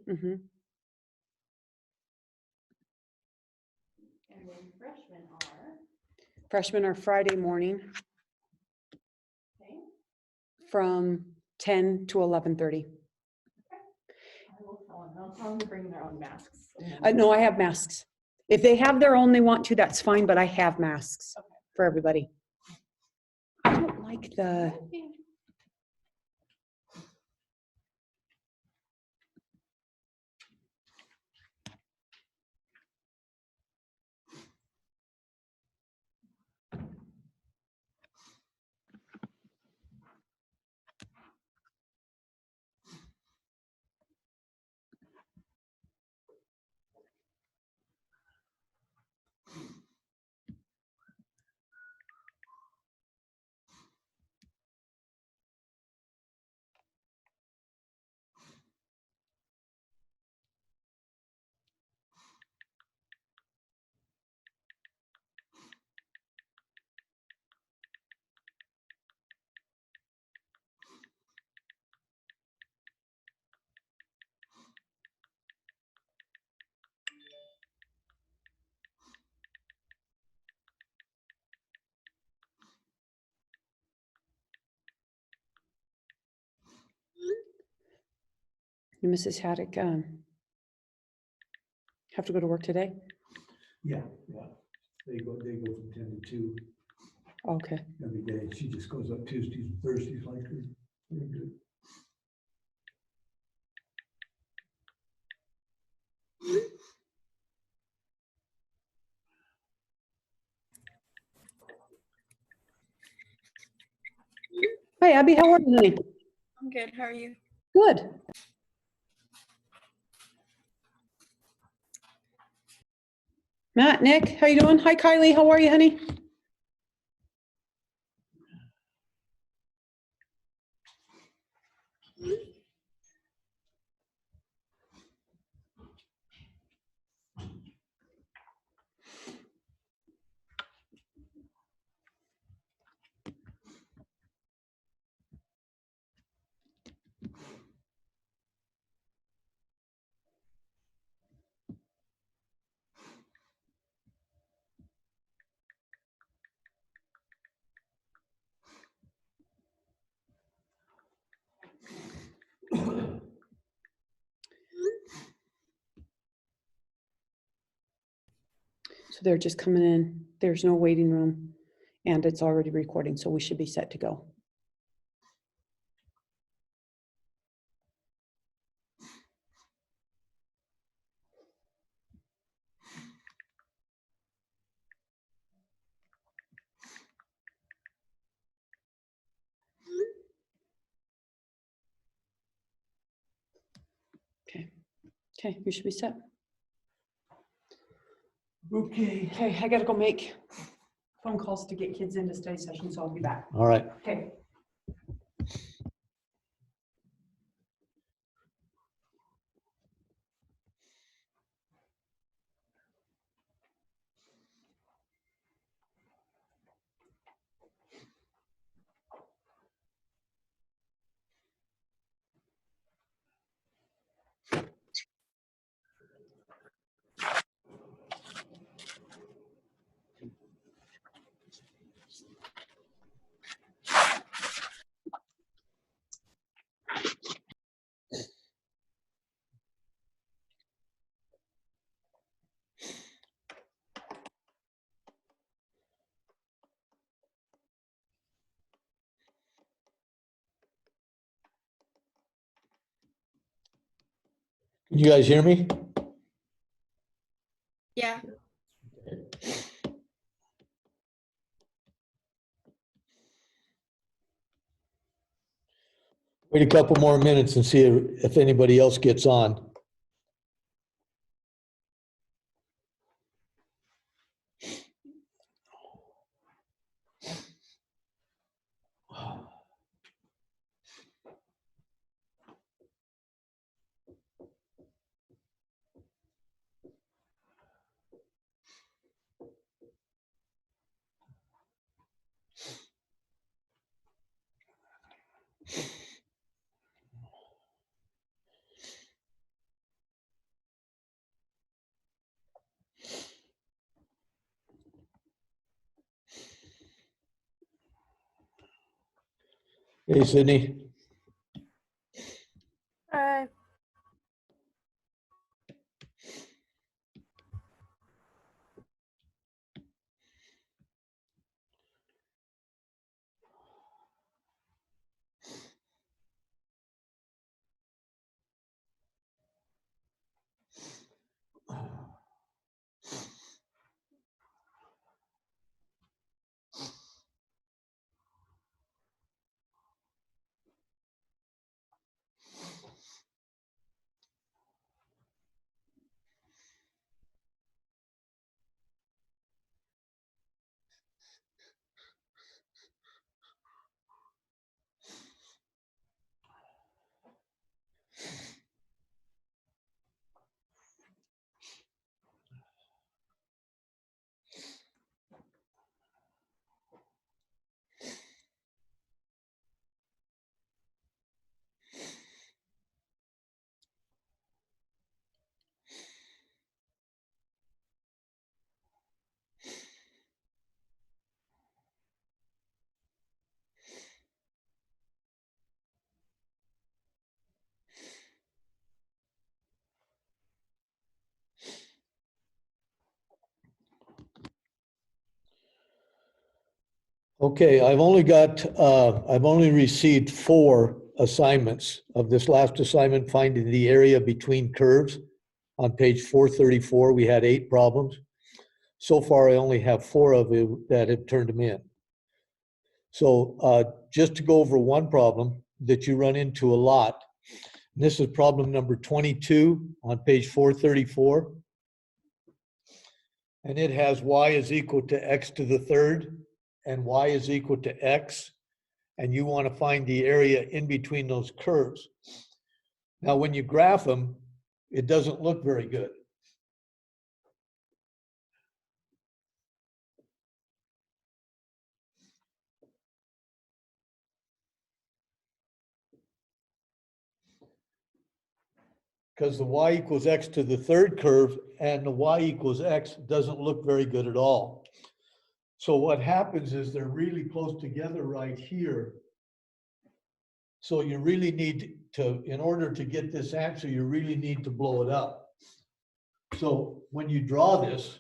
Mm-hmm. And then freshmen are? Freshmen are Friday morning Okay. from 10 to 11:30. I will tell them. I'll tell them to bring their own masks. No, I have masks. If they have their own, they want to, that's fine, but I have masks Okay. for everybody. I don't like the, Okay. Mrs. Haddock, have to go to work today? Yeah. They go from 10 to 2 Okay. every day. She just goes up Tuesdays and Thursdays like her. Very good. Hi, Abby, how are you, honey? I'm good. How are you? Good. Matt, Nick, how you doing? Hi, Kylie, how are you, honey? So they're just coming in. There's no waiting room and it's already recording, so we should be set to go. Okay, you should be set. Okay. Okay, I gotta go make phone calls to get kids into study session, so I'll be back. All right. Okay. Can you guys hear me? Yeah. Wait a couple more minutes and see if anybody else gets on. Hey, Sydney. Hi. Okay, I've only received 4 assignments of this last assignment, finding the area between curves. On page 434, we had 8 problems. So far, I only have 4 of you that have turned them in. So just to go over one problem that you run into a lot, this is problem number 22 on page 434. And it has y is equal to x to the third and y is equal to x. And you want to find the area in between those curves. Now, when you graph them, it doesn't look very good. Because the y equals x to the third curve and the y equals x doesn't look very good at all. So what happens is they're really close together right here. So you really need to, in order to get this answer, you really need to blow it up. So when you draw this,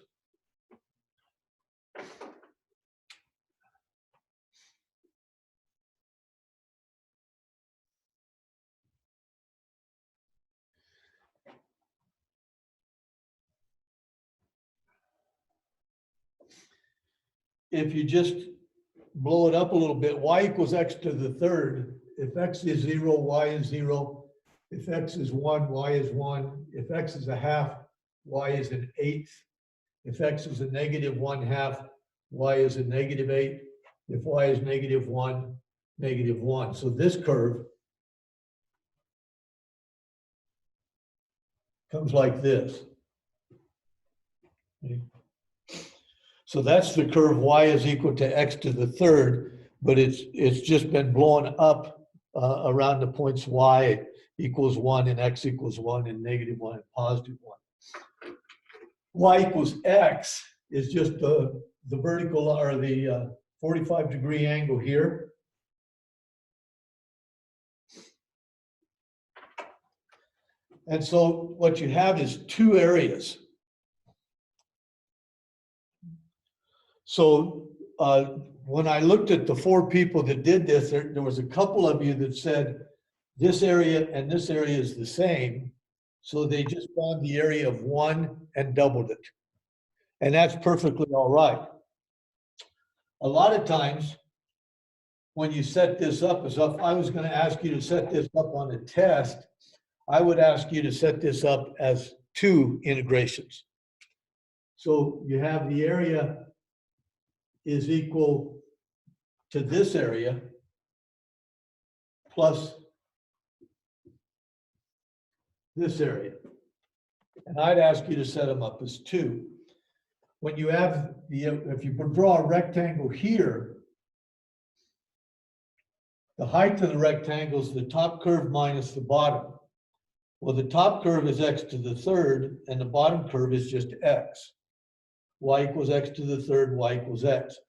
if you just blow it up a little bit, y equals x to the third. If x is 0, y is 0. If x is 1, y is 1. If x is a half, y is an eighth. If x is a negative 1/2, y is a negative 8. If y is negative 1, negative 1. So this curve comes like this. So that's the curve y is equal to x to the third, but it's just been blown up around the points y equals 1 and x equals 1 and negative 1 and positive 1. Y equals x is just the vertical or the 45-degree angle here. And so what you have is 2 areas. So when I looked at the 4 people that did this, there was a couple of you that said this area and this area is the same. So they just found the area of 1 and doubled it. And that's perfectly all right. A lot of times when you set this up, as if I was going to ask you to set this up on a test, I would ask you to set this up as 2 integrations. So you have the area is equal to this area plus this area. And I'd ask you to set them up as 2. When you have if you draw a rectangle here, the height of the rectangle is the top curve minus the bottom. Well, the top curve is x to the third, and the bottom curve is just x. Y equals x to the third, y equals x.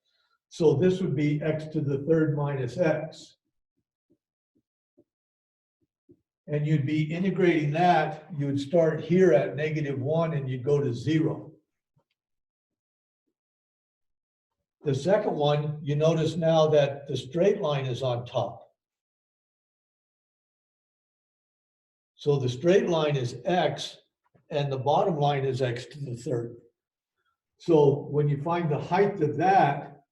So this would be x to the third minus x. And you'd be integrating that, you would start here at -1 and you'd go to 0. The second one, you notice now that the straight line is on top. So the straight line is x, and the bottom line is x to the third. So when you find the height of that,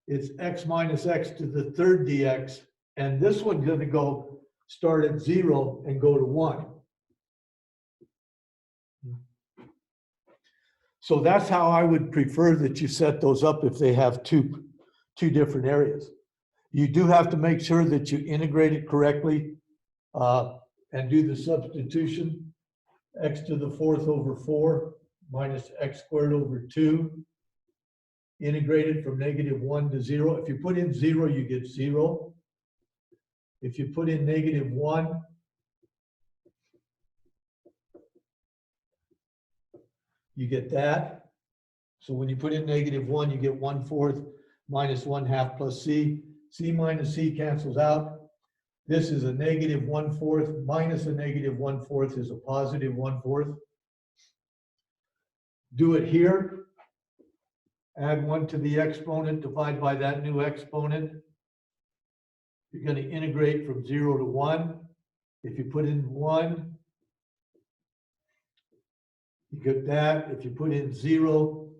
it's x minus x to the third dx, and this one's going to go start at 0 and go to 1. So that's how I would prefer that you set those up if they have two different areas. You do have to make sure that you integrate it correctly and do the substitution. X to the fourth over 4 minus x squared over 2. Integrate it from -1 to 0. If you put in 0, you get 0. If you put in -1, you get that. So when you put in -1, you get 1/4 minus 1/2 plus c. C minus c cancels out. This is a -1/4 minus a -1/4 is a positive 1/4. Do it here. Add 1 to the exponent, divide by that new exponent. You're going to integrate from 0 to 1. If you put in 1, you get that. If you put in 0,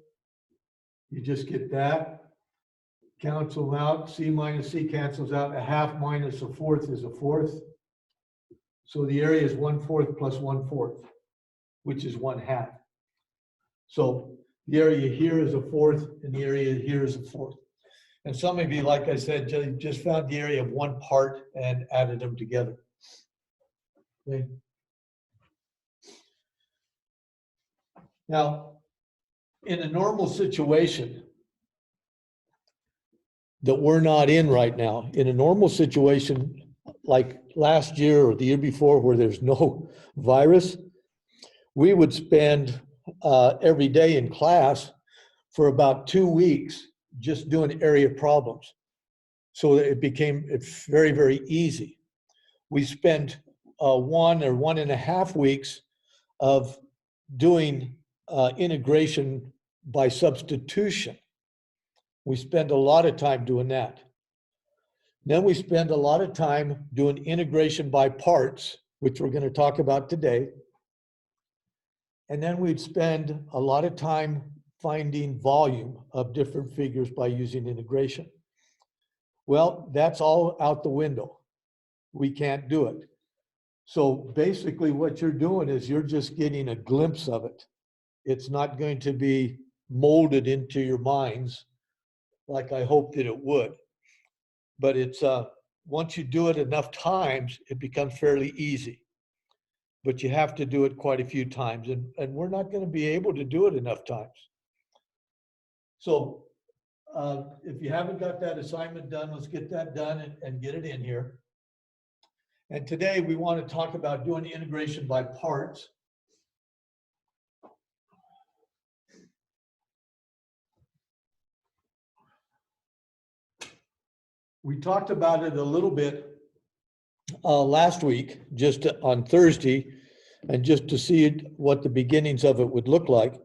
you just get that. Cancel out. C minus c cancels out. 1/2 minus 1/4 is 1/4. So the area is 1/4 plus 1/4, which is 1/2. So the area here is 1/4, and the area here is 1/4. And some of you, like I said, just found the area of one part and added them together. Okay. Now, in a normal situation that we're not in right now, in a normal situation like last year or the year before where there's no virus, we would spend every day in class for about 2 weeks just doing area problems. So it became very, very easy. We spent 1 or 1.5 weeks of doing integration by substitution. We spend a lot of time doing that. Then we spend a lot of time doing integration by parts, which we're going to talk about today. And then we'd spend a lot of time finding volume of different figures by using integration. Well, that's all out the window. We can't do it. So basically what you're doing is you're just getting a glimpse of it. It's not going to be molded into your minds like I hoped that it would. But it's once you do it enough times, it becomes fairly easy. But you have to do it quite a few times, and we're not going to be able to do it enough times. So if you haven't got that assignment done, let's get that done and get it in here. And today we want to talk about doing integration by parts. We talked about it a little bit last week, just on Thursday, and just to see what the beginnings of it would look like.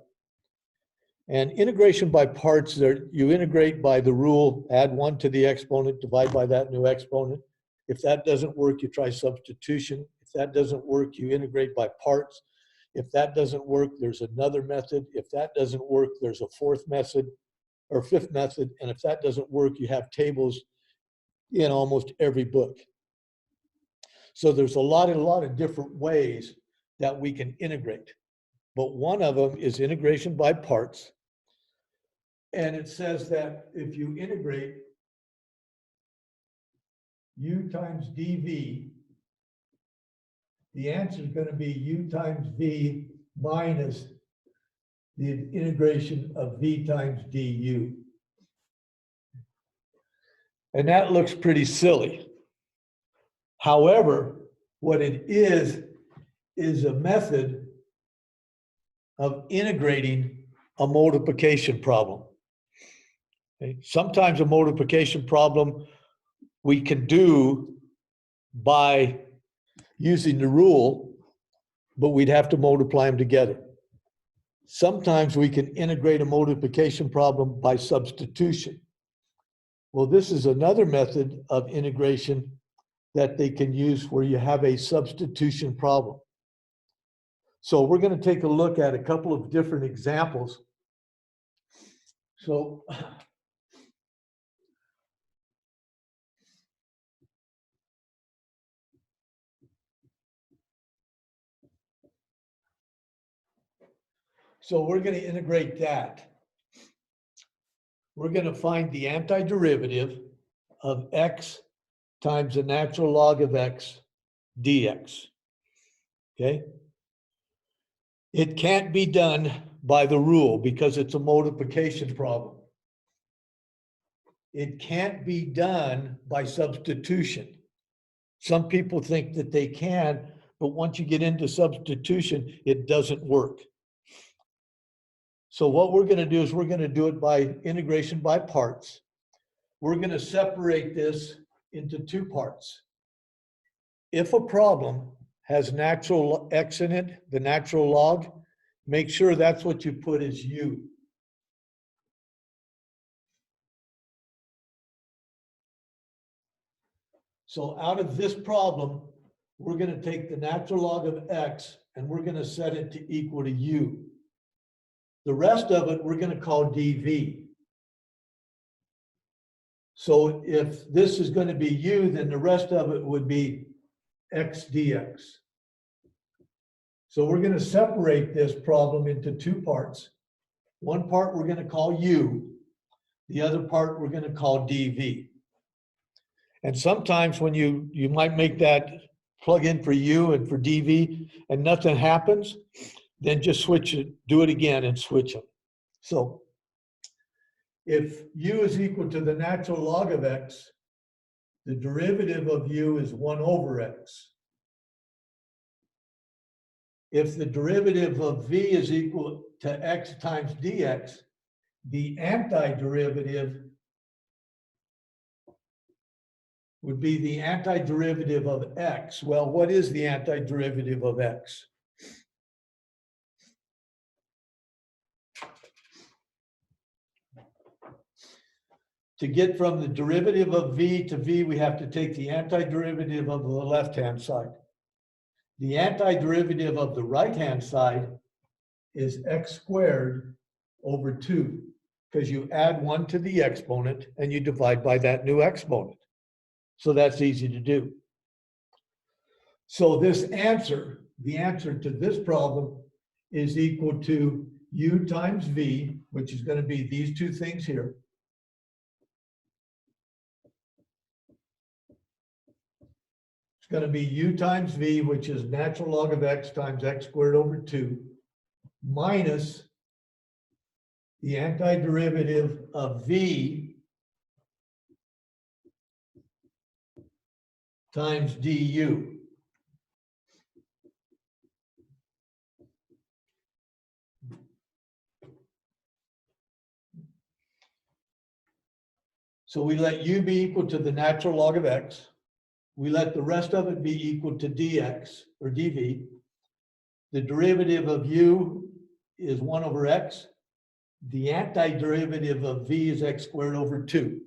And integration by parts, you integrate by the rule, add 1 to the exponent, divide by that new exponent. If that doesn't work, you try substitution. If that doesn't work, you integrate by parts. If that doesn't work, there's another method. If that doesn't work, there's a fourth method or fifth method. And if that doesn't work, you have tables in almost every book. So there's a lot of different ways that we can integrate. But one of them is integration by parts. And it says that if you integrate u times dv, the answer is going to be u times v minus the integration of v times du. And that looks pretty silly. However, what it is a method of integrating a multiplication problem. Okay? Sometimes a multiplication problem we can do by using the rule, but we'd have to multiply them together. Sometimes we can integrate a multiplication problem by substitution. Well, this is another method of integration that they can use where you have a substitution problem. So we're going to take a look at a couple of different examples. So we're going to integrate that. We're going to find the antiderivative of x times the natural log of x dx. Okay? It can't be done by the rule because it's a multiplication problem. It can't be done by substitution. Some people think that they can, but once you get into substitution, it doesn't work. So what we're going to do is we're going to do it by integration by parts. We're going to separate this into two parts. If a problem has natural x in it, the natural log, make sure that's what you put as u. So out of this problem, we're going to take the natural log of x and we're going to set it to equal to u. The rest of it we're going to call dv. So if this is going to be u, then the rest of it would be x dx. So we're going to separate this problem into two parts. One part we're going to call u, the other part we're going to call dv. And sometimes when you might make that plug in for u and for dv and nothing happens, then just switch it, do it again and switch them. So if u is equal to the natural log of x, the derivative of u is 1 over x. If the derivative of v is equal to x times dx, the antiderivative would be the antiderivative of x. Well, what is the antiderivative of x? To get from the derivative of v to v, we have to take the antiderivative of the left-hand side. The antiderivative of the right-hand side is x squared over 2, because you add 1 to the exponent and you divide by that new exponent. So that's easy to do. So this answer, the answer to this problem, is equal to u times v, which is going to be these two things here. It's going to be u times v, which is natural log of x times x squared over 2, minus the antiderivative of v times du. So we let u be equal to the natural log of x. We let the rest of it be equal to dx or dv. The derivative of u is 1 over x. The antiderivative of v is x squared over 2.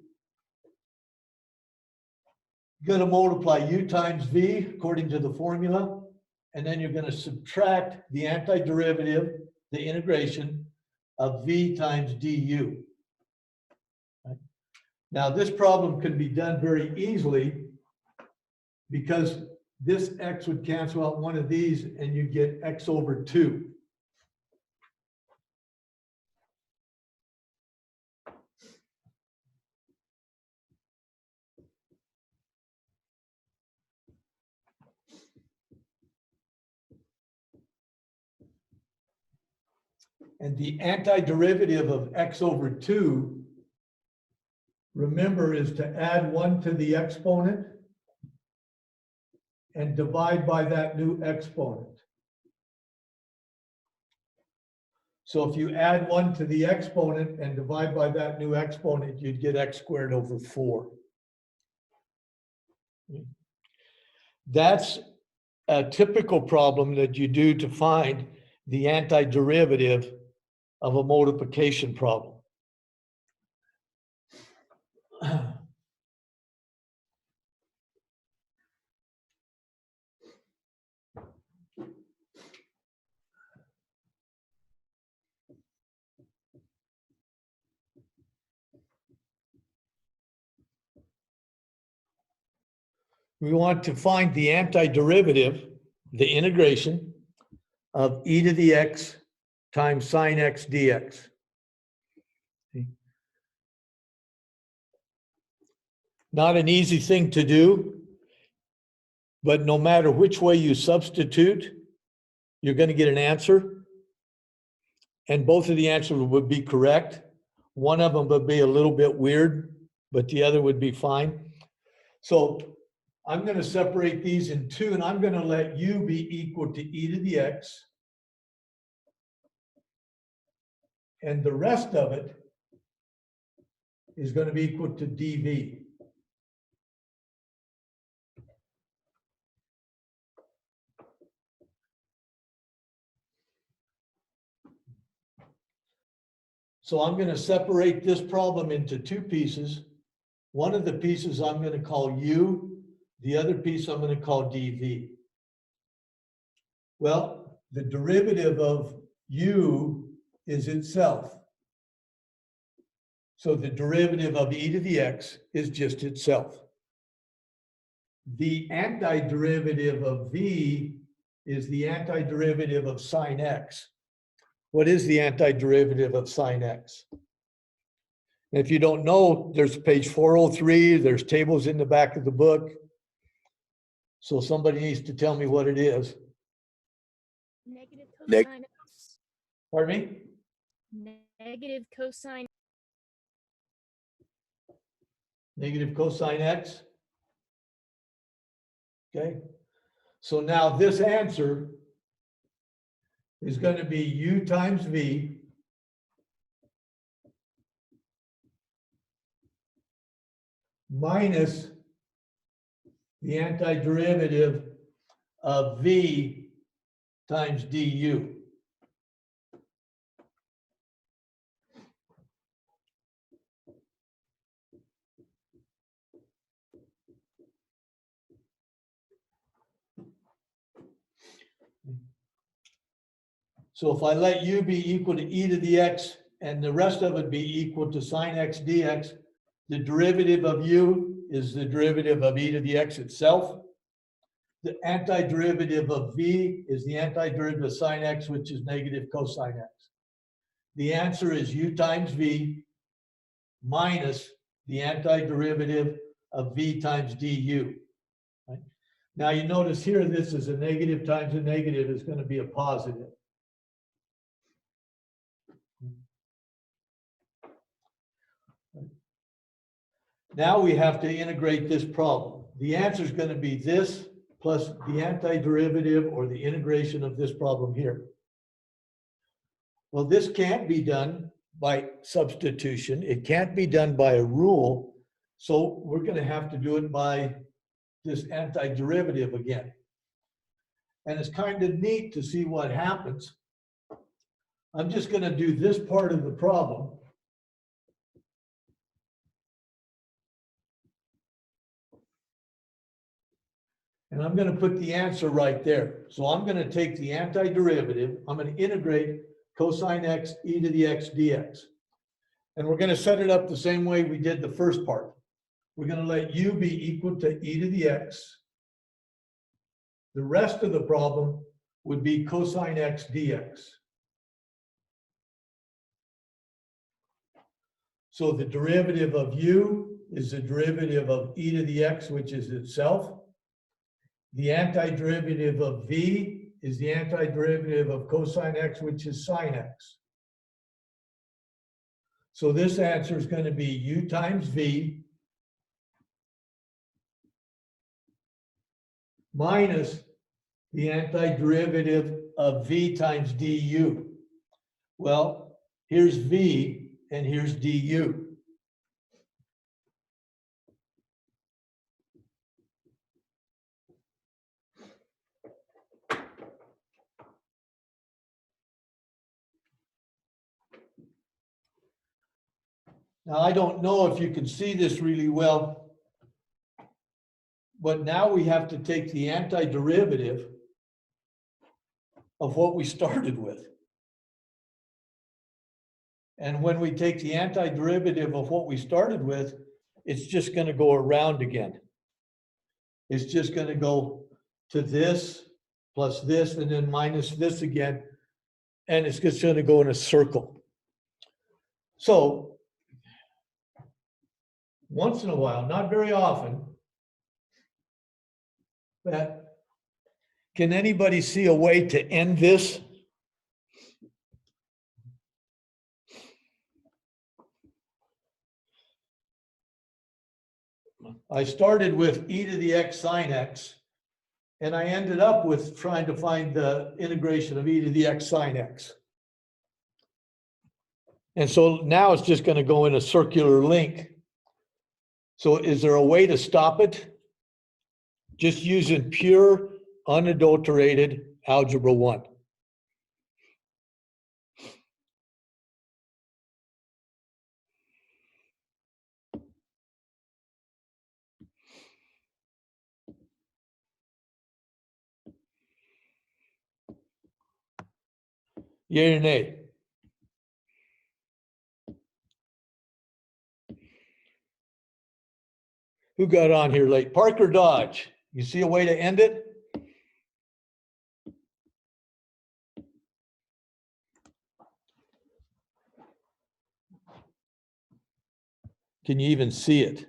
You're going to multiply u times v according to the formula, and then you're going to subtract the antiderivative, the integration of v times du. Now this problem can be done very easily because this x would cancel out one of these and you get x over 2. And the antiderivative of x over 2, remember, is to add 1 to the exponent and divide by that new exponent. So if you add 1 to the exponent and divide by that new exponent, you'd get x squared over 4. That's a typical problem that you do to find the antiderivative of a multiplication problem. We want to find the antiderivative, the integration of e to the x times sine x dx. Not an easy thing to do, but no matter which way you substitute, you're going to get an answer. And both of the answers would be correct. One of them would be a little bit weird, but the other would be fine. So I'm going to separate these in two, and I'm going to let u be equal to e to the x. And the rest of it is going to be equal to dv. So I'm going to separate this problem into two pieces. One of the pieces I'm going to call u, the other piece I'm going to call dv. Well, the derivative of u is itself. So the derivative of e to the x is just itself. The antiderivative of v is the antiderivative of sine x. What is the antiderivative of sine x? If you don't know, there's page 403, there's tables in the back of the book. So somebody needs to tell me what it is. Negative cosine x. Pardon me? Negative cosine. Negative cosine x. Okay. So now this answer is going to be u times v minus the antiderivative of v times du. So if I let u be equal to e to the x and the rest of it be equal to sine x dx, the derivative of u is the derivative of e to the x itself. The antiderivative of v is the antiderivative of sine x, which is negative cosine x. The answer is u times v minus the antiderivative of v times du. Right? Now you notice here, this is a negative times a negative is going to be a positive. Now we have to integrate this problem. The answer is going to be this plus the antiderivative or the integration of this problem here. Well, this can't be done by substitution. It can't be done by a rule. So we're going to have to do it by this antiderivative again. And it's kind of neat to see what happens. I'm just going to do this part of the problem. And I'm going to put the answer right there. So I'm going to take the antiderivative. I'm going to integrate cosine x e to the x dx. And we're going to set it up the same way we did the first part. We're going to let u be equal to e to the x. The rest of the problem would be cosine x dx. So the derivative of u is the derivative of e to the x, which is itself. The antiderivative of v is the antiderivative of cosine x, which is sine x. So this answer is going to be u times v minus the antiderivative of v times du. Well, here's v and here's du. Now, I don't know if you can see this really well, but now we have to take the antiderivative of what we started with. And when we take the antiderivative of what we started with, it's just going to go around again. It's just going to go to this plus this and then minus this again. And it's just going to go in a circle. So once in a while, not very often, but can anybody see a way to end this? I started with e to the x sine x, and I ended up with trying to find the integration of e to the x sine x. And so now it's just going to go in a circular link. So is there a way to stop it? Just using pure, unadulterated algebra 1. Yay or nay? Who got on here late? Parker Dodge. You see a way to end it? Can you even see it?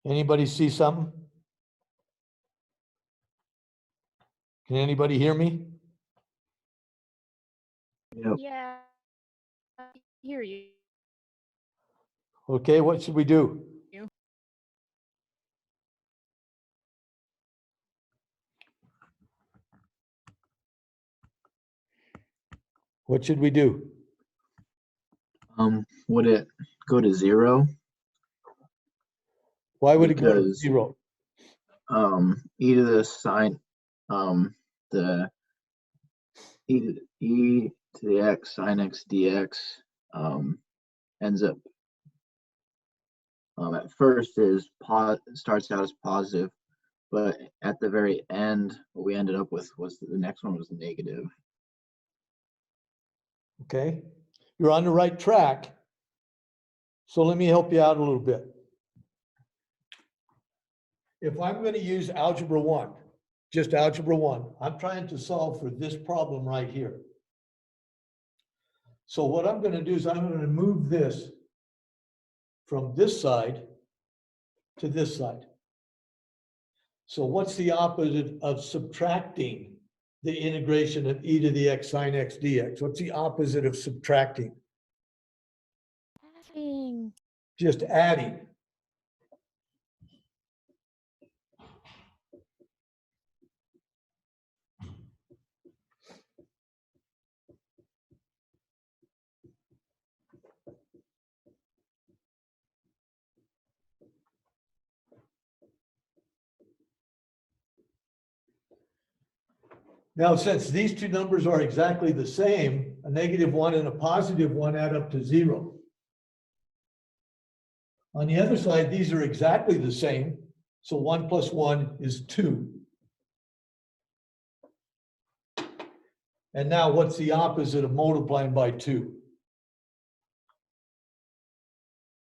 Anybody see something? Can anybody hear me? Yep. Yeah. I hear you. Okay, what should we do? What should we do? Would it go to 0? Why would it go to Because 0? e to the sine the e to the x sine x dx ends up at first starts out as positive, but at the very end what we ended up with was the next one was negative. Okay, you're on the right track. So let me help you out a little bit. If I'm going to use algebra 1, just algebra 1, I'm trying to solve for this problem right here. So what I'm going to do is I'm going to move this from this side to this side. So what's the opposite of subtracting the integration of e to the x sine x dx? What's the opposite of subtracting? Adding. Just adding. Now, since these two numbers are exactly the same, a -1 and a +1 add up to 0. On the other side, these are exactly the same. So 1 + 1 is 2. And now what's the opposite of multiplying by 2?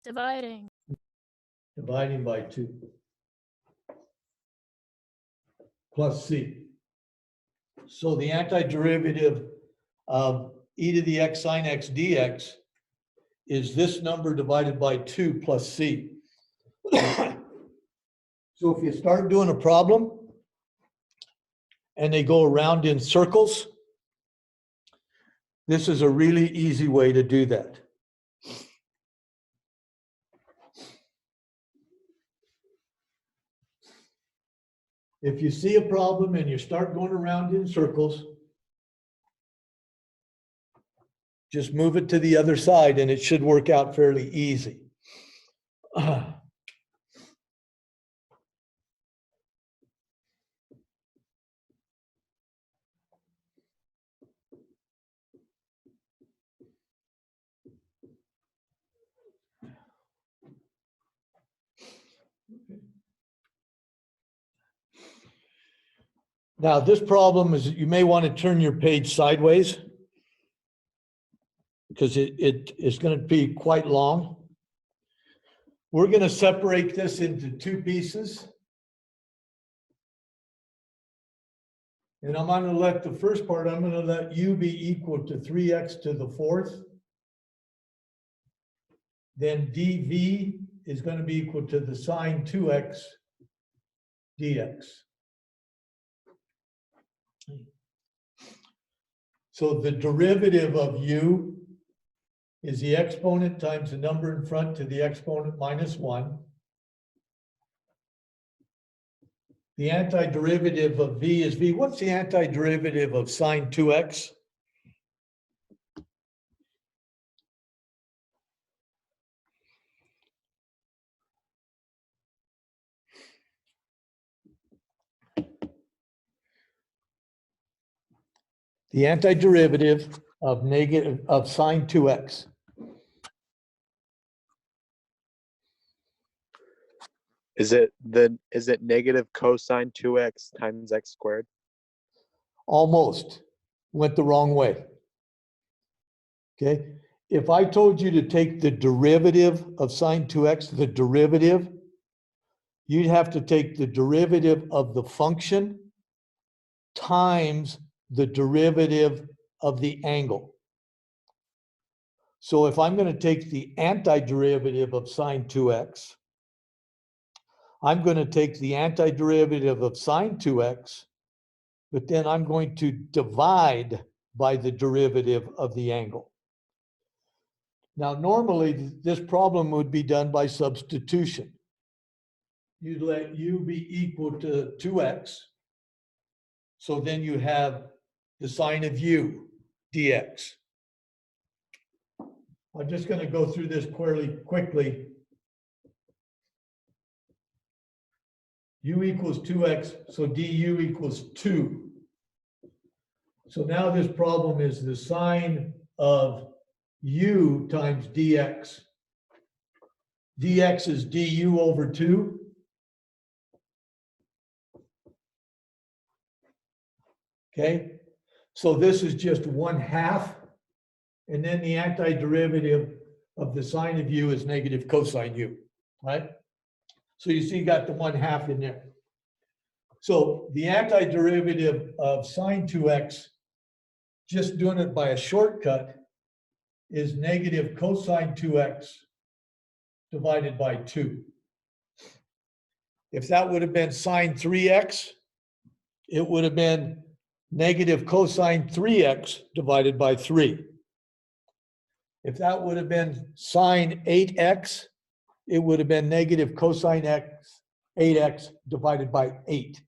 Dividing. Dividing by 2. Plus c. So the antiderivative of e to the x sine x dx is this number divided by 2 plus c. So if you start doing a problem and they go around in circles, this is a really easy way to do that. If you see a problem and you start going around in circles, just move it to the other side and it should work out fairly easy. Now, this problem is that you may want to turn your page sideways because it is going to be quite long. We're going to separate this into two pieces. And I'm going to let the first part, I'm going to let u be equal to 3x to the fourth. Then dv is going to be equal to the sine 2x dx. So the derivative of u is the exponent times the number in front to the exponent minus 1. The antiderivative of v is v. What's the antiderivative of sine 2x? The antiderivative of sine 2x. Is it negative cosine 2x times x squared? Almost went the wrong way. Okay, if I told you to take the derivative of sine 2x, the derivative, you'd have to take the derivative of the function times the derivative of the angle. So if I'm going to take the antiderivative of sine 2x, I'm going to take the antiderivative of sine 2x, but then I'm going to divide by the derivative of the angle. Now, normally this problem would be done by substitution. You'd let u be equal to 2x. So then you have the sine of u dx. I'm just going to go through this quickly. U equals 2x, so du equals 2. So now this problem is the sine of u times dx. Dx is du over 2. Okay, so this is just 1/2. And then the antiderivative of the sine of u is negative cosine u, right? So you see you got the 1/2 in there. So the antiderivative of sine 2x, just doing it by a shortcut, is negative cosine 2x divided by 2. If that would have been sine 3x, it would have been negative cosine 3x divided by 3. If that would have been sine 8x, it would have been negative cosine 8x divided by 8.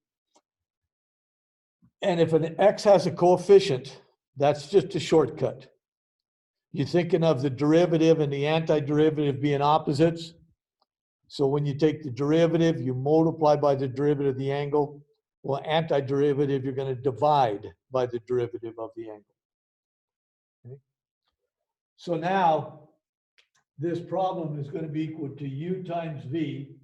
And if an x has a coefficient, that's just a shortcut. You're thinking of the derivative and the antiderivative being opposites. So when you take the derivative, you multiply by the derivative of the angle. Well, antiderivative, you're going to divide by the derivative of the angle. Okay? So now, this problem is going to be equal to u times v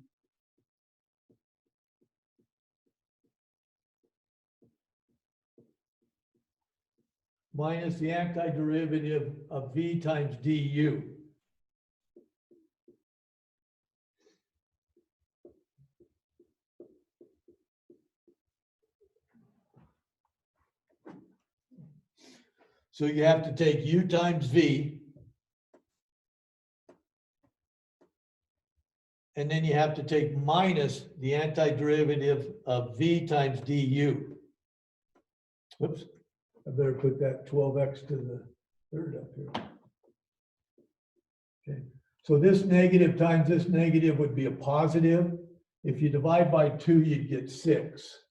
minus the antiderivative of v times du. So you have to take u times v, and then you have to take minus the antiderivative of v times du. Whoops, I better put that 12x to the third up here. Okay, so this negative times this negative would be a positive. If you divide by 2, you'd get 6.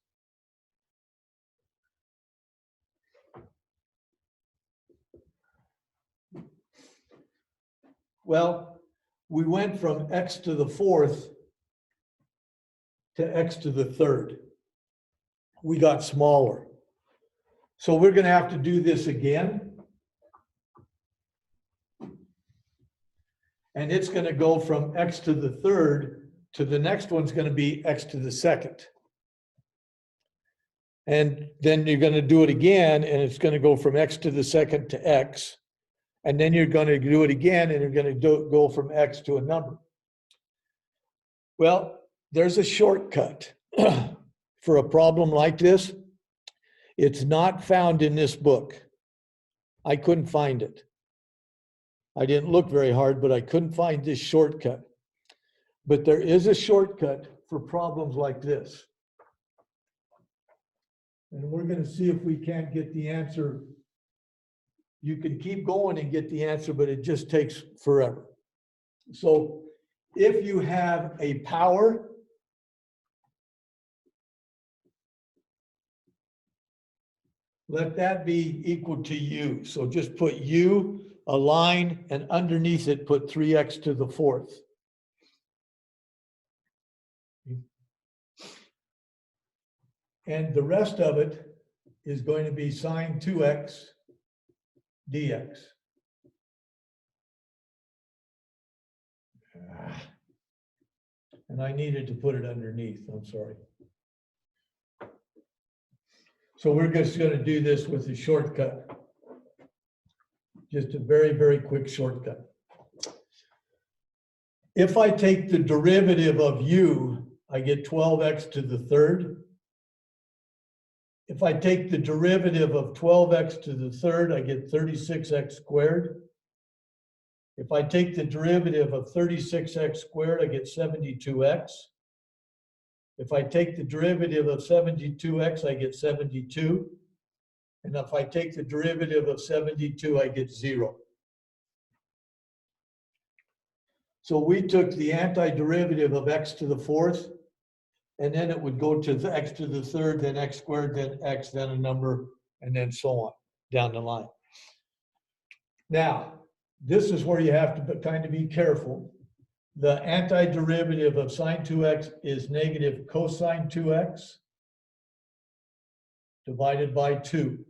Well, we went from x to the fourth to x to the third. We got smaller. So we're going to have to do this again. And it's going to go from x to the third to the next one's going to be x to the second. And then you're going to do it again, and it's going to go from x to the second to x. And then you're going to do it again, and you're going to go from x to a number. Well, there's a shortcut for a problem like this. It's not found in this book. I couldn't find it. I didn't look very hard, but I couldn't find this shortcut. But there is a shortcut for problems like this. And we're going to see if we can't get the answer. You can keep going and get the answer, but it just takes forever. So if you have a power, let that be equal to u. So just put u, a line, and underneath it put 3x to the fourth. And the rest of it is going to be sine 2x dx. And I needed to put it underneath, I'm sorry. So we're just going to do this with a shortcut. Just a very, very quick shortcut. If I take the derivative of u, I get 12x to the third. If I take the derivative of 12x to the third, I get 36x squared. If I take the derivative of 36x squared, I get 72x. If I take the derivative of 72x, I get 72. And if I take the derivative of 72, I get 0. So we took the antiderivative of x to the fourth, and then it would go to the x to the third, then x squared, then x, then a number, and then so on down the line. Now, this is where you have to kind of be careful. The antiderivative of sine 2x is negative cosine 2x divided by 2.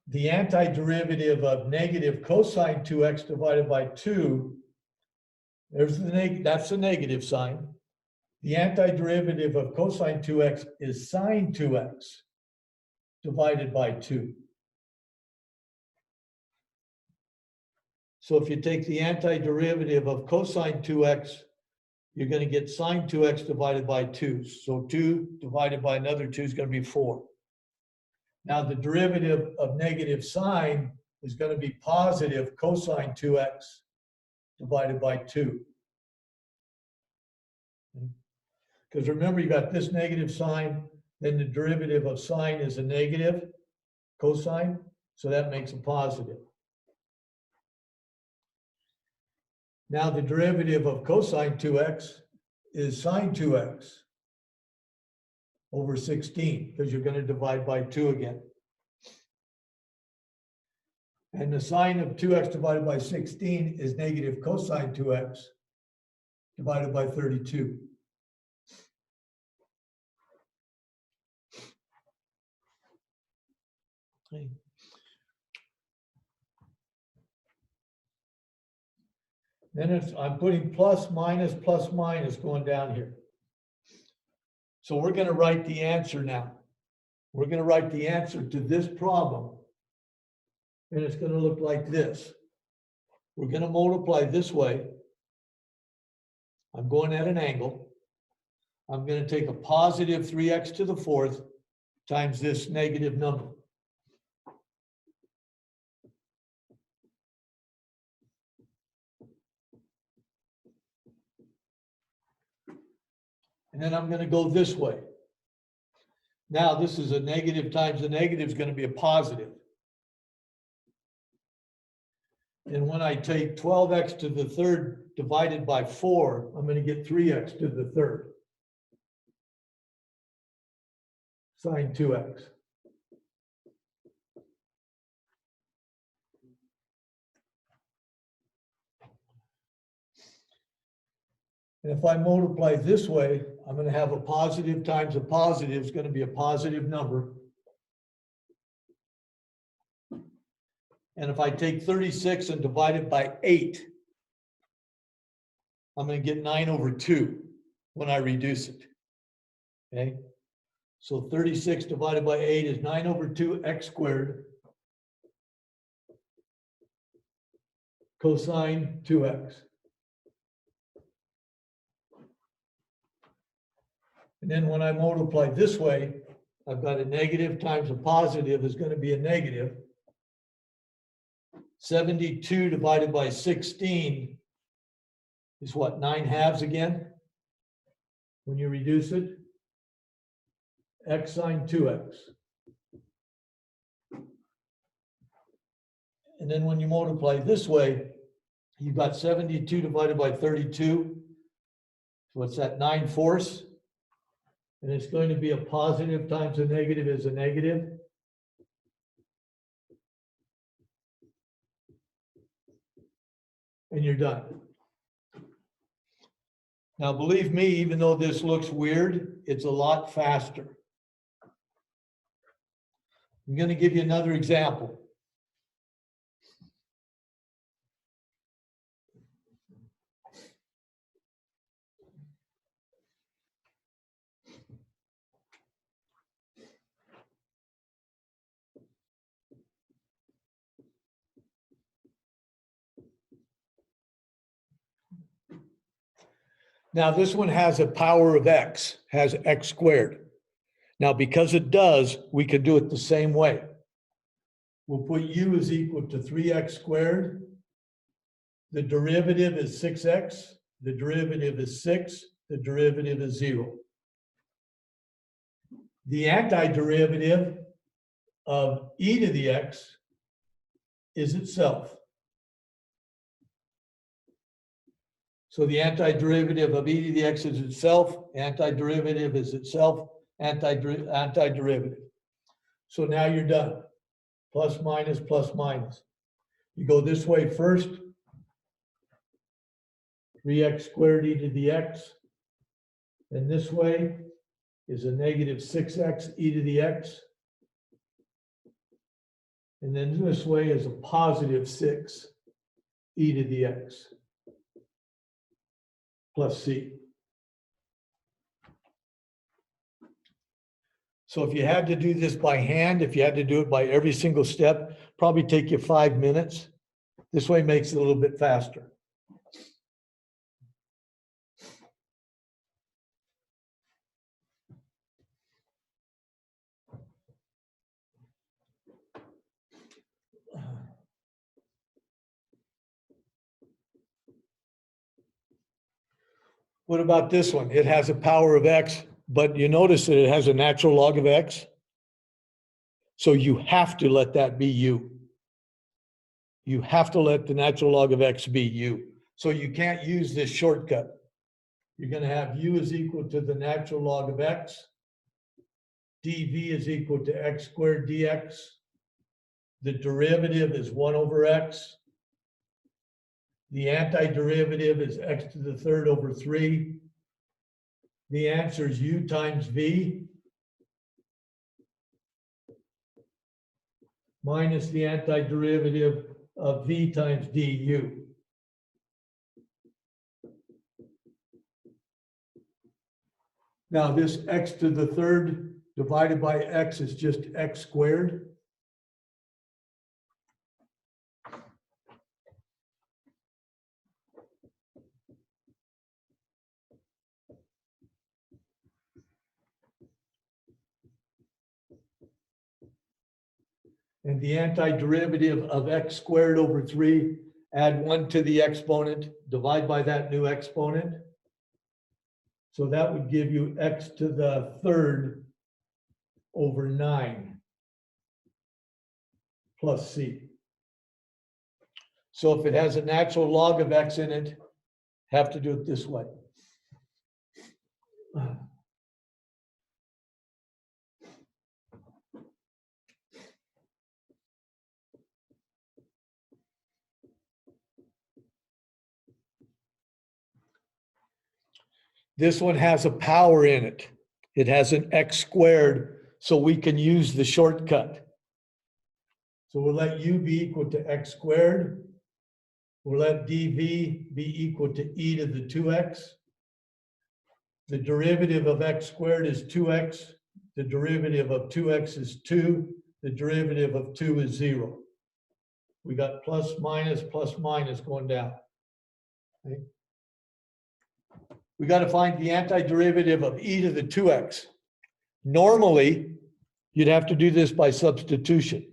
The antiderivative of negative cosine 2x divided by 2, that's the negative sign. The antiderivative of cosine 2x is sine 2x divided by 2. So if you take the antiderivative of cosine 2x, you're going to get sine 2x divided by 2. So 2 divided by another 2 is going to be 4. Now the derivative of negative sine is going to be positive cosine 2x divided by 2. Because remember, you got this negative sign, then the derivative of sine is a negative cosine, so that makes a positive. Now the derivative of cosine 2x is sine 2x over 16, because you're going to divide by 2 again. And the sine of 2x divided by 16 is negative cosine 2x divided by 32. Okay. Then I'm putting plus, minus going down here. So we're going to write the answer now. We're going to write the answer to this problem. And it's going to look like this. We're going to multiply this way. I'm going at an angle. I'm going to take a positive 3x to the fourth times this negative number. And then I'm going to go this way. Now this is a negative times a negative is going to be a positive. And when I take 12x to the third divided by 4, I'm going to get 3x to the third. Sine 2x. And if I multiply this way, I'm going to have a positive times a positive is going to be a positive number. And if I take 36 and divide it by 8, I'm going to get 9 over 2 when I reduce it. Okay, so 36 divided by 8 is 9/2 x squared cosine 2x. And then when I multiply this way, I've got a negative times a positive is going to be a negative. 72 divided by 16 is what, 9/2 again? When you reduce it, x sine 2x. And then when you multiply this way, you've got 72 divided by 32. What's that, 9/4? And it's going to be a positive times a negative is a negative. And you're done. Now, believe me, even though this looks weird, it's a lot faster. I'm going to give you another example. Now, this one has a power of x, has x squared. Now, because it does, we could do it the same way. We'll put u is equal to 3x squared. The derivative is 6x. The derivative is 6. The derivative is 0. The antiderivative of e to the x is itself. So the antiderivative of e to the x is itself, antiderivative is itself, antiderivative. So now you're done. Plus, minus, plus, minus. You go this way first. 3x squared e to the x. And this way is a negative 6x e to the x. And then this way is a positive 6 e to the x plus c. So if you had to do this by hand, if you had to do it by every single step, probably take you 5 minutes. This way makes it a little bit faster. What about this one? It has a power of x, but you notice that it has a natural log of x. So you have to let that be u. You have to let the natural log of x be u. So you can't use this shortcut. You're going to have u is equal to the natural log of x. dv is equal to x squared dx. The derivative is 1 over x. The antiderivative is x to the third over 3. The answer is u times v minus the antiderivative of v times du. Now this x to the third divided by x is just x squared. And the antiderivative of x squared over 3, add 1 to the exponent, divide by that new exponent. So that would give you x to the third over 9 plus c. So if it has a natural log of x in it, have to do it this way. This one has a power in it. It has an x squared, so we can use the shortcut. So we'll let u be equal to x squared. We'll let dv be equal to e to the 2x. The derivative of x squared is 2x. The derivative of 2x is 2. The derivative of 2 is 0. We got plus minus going down. Okay. We got to find the antiderivative of e to the 2x. Normally, you'd have to do this by substitution.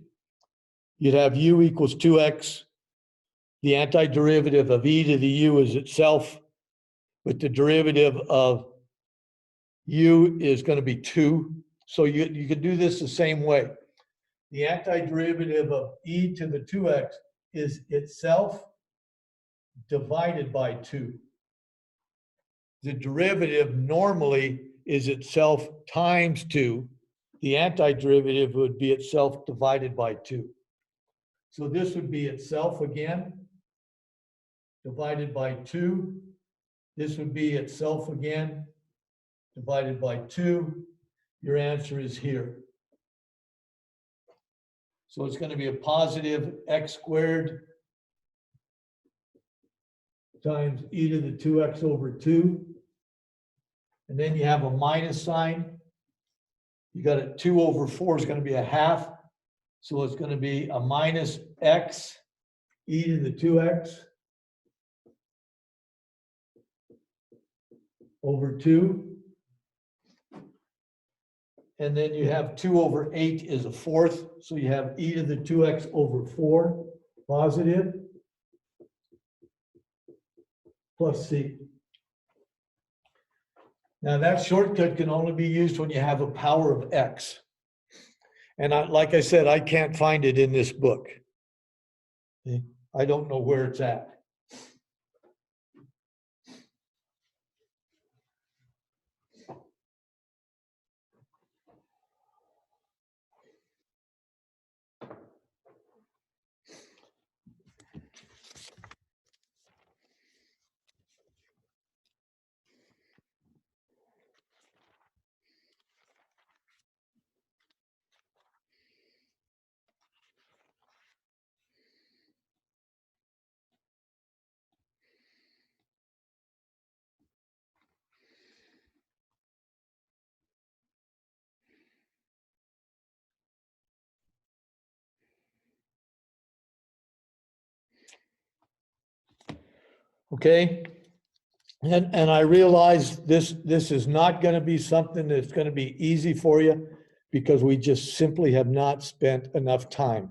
You'd have u equals 2x. The antiderivative of e to the u is itself, but the derivative of u is going to be 2. So you can do this the same way. The antiderivative of e to the 2x is itself divided by 2. The derivative normally is itself times 2. The antiderivative would be itself divided by 2. So this would be itself again, divided by 2. This would be itself again, divided by 2. Your answer is here. So it's going to be a positive x squared times e to the 2x over 2. And then you have a minus sign. You got a 2 over 4 is going to be a half. So it's going to be a minus x e to the 2x over 2. And then you have 2 over 8 is a fourth. So you have e to the 2x over 4 positive plus c. Now that shortcut can only be used when you have a power of x. And like I said, I can't find it in this book. I don't know where it's at. Okay. And I realize this is not going to be something that's going to be easy for you because we just simply have not spent enough time.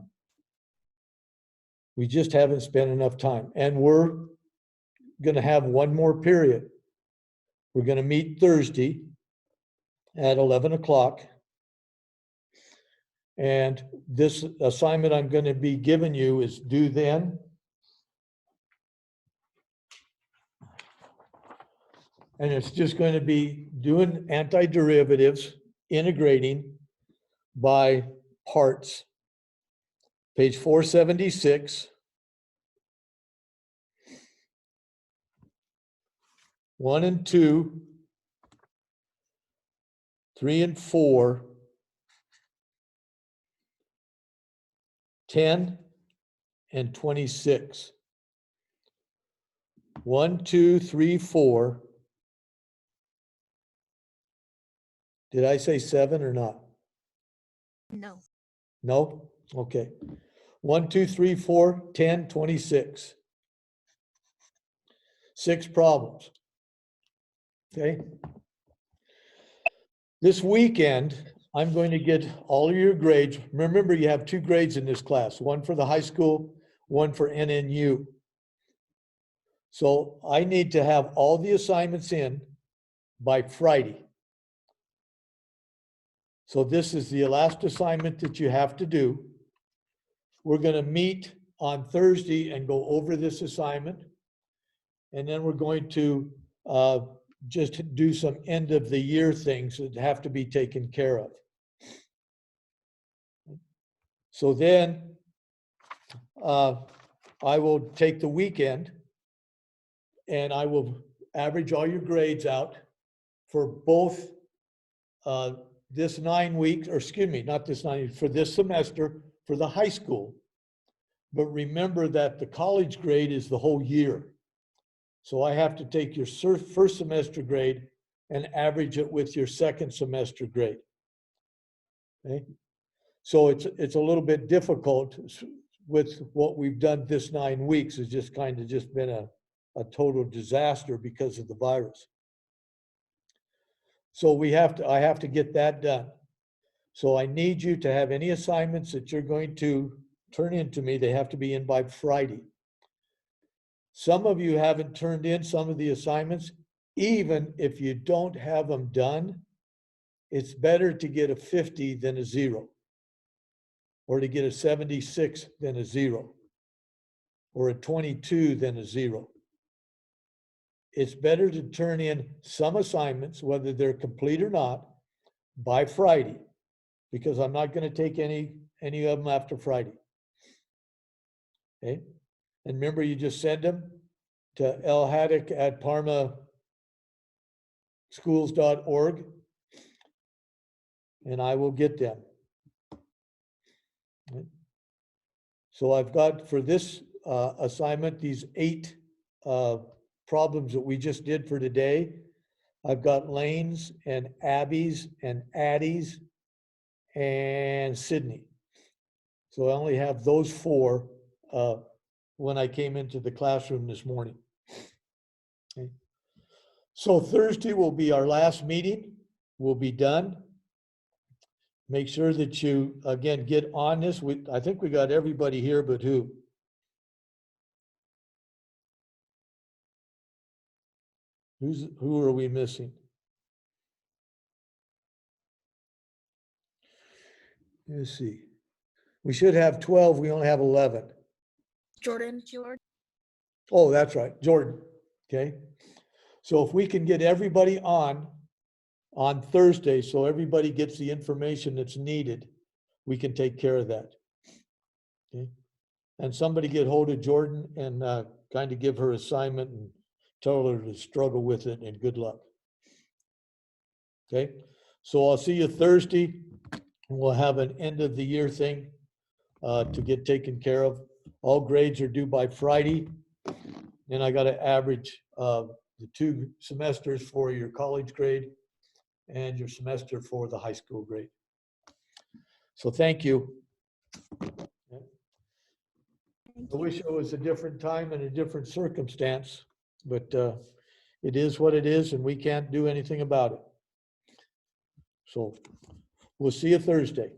We just haven't spent enough time. And we're going to have one more period. We're going to meet Thursday at 11 o'clock. And this assignment I'm going to be giving you is due then. And it's just going to be doing antiderivatives, integrating by parts. Page 476. 1 and 2, 3 and 4, 10 and 26. 1, 2, 3, 4. Did I say 7 or not? No. No? Okay. 1, 2, 3, 4, 10, 26. 6 problems. Okay. This weekend, I'm going to get all of your grades. Remember, you have 2 grades in this class, one for the high school, one for NNU. So I need to have all the assignments in by Friday. So this is the last assignment that you have to do. We're going to meet on Thursday and go over this assignment. And then we're going to just do some end of the year things that have to be taken care of. So then I will take the weekend and I will average all your grades out for both this 9 weeks, or excuse me, not this 9 weeks, for this semester for the high school. But remember that the college grade is the whole year. So I have to take your first semester grade and average it with your second semester grade. Okay? So it's a little bit difficult with what we've done this 9 weeks. It's just kind of just been a total disaster because of the virus. So I have to get that done. So I need you to have any assignments that you're going to turn in to me. They have to be in by Friday. Some of you haven't turned in some of the assignments. Even if you don't have them done, it's better to get a 50 than a 0, or to get a 76 than a 0, or a 22 than a 0. It's better to turn in some assignments, whether they're complete or not, by Friday, because I'm not going to take any of them after Friday. Okay? And remember, you just send them to lhaddock@parmaschools.org, and I will get them. Okay? So I've got for this assignment, these 8 problems that we just did for today. I've got Lane's and Abby's and Addie's and Sydney. So I only have those 4 when I came into the classroom this morning. Okay. So Thursday will be our last meeting. We'll be done. Make sure that you, again, get on this. I think we got everybody here, but who? Who are we missing? Let's see. We should have 12. We only have 11. Jordan. Oh, that's right, Jordan. Okay. So if we can get everybody on Thursday, so everybody gets the information that's needed, we can take care of that. Okay. And somebody get hold of Jordan and kind of give her assignment and tell her to struggle with it, and good luck. Okay. So I'll see you Thursday. We'll have an end of the year thing to get taken care of. All grades are due by Friday. And I got to average the 2 semesters for your college grade and your semester for the high school grade. So thank you. I wish it was a different time and a different circumstance, but it is what it is, and we can't do anything about it. So we'll see you Thursday.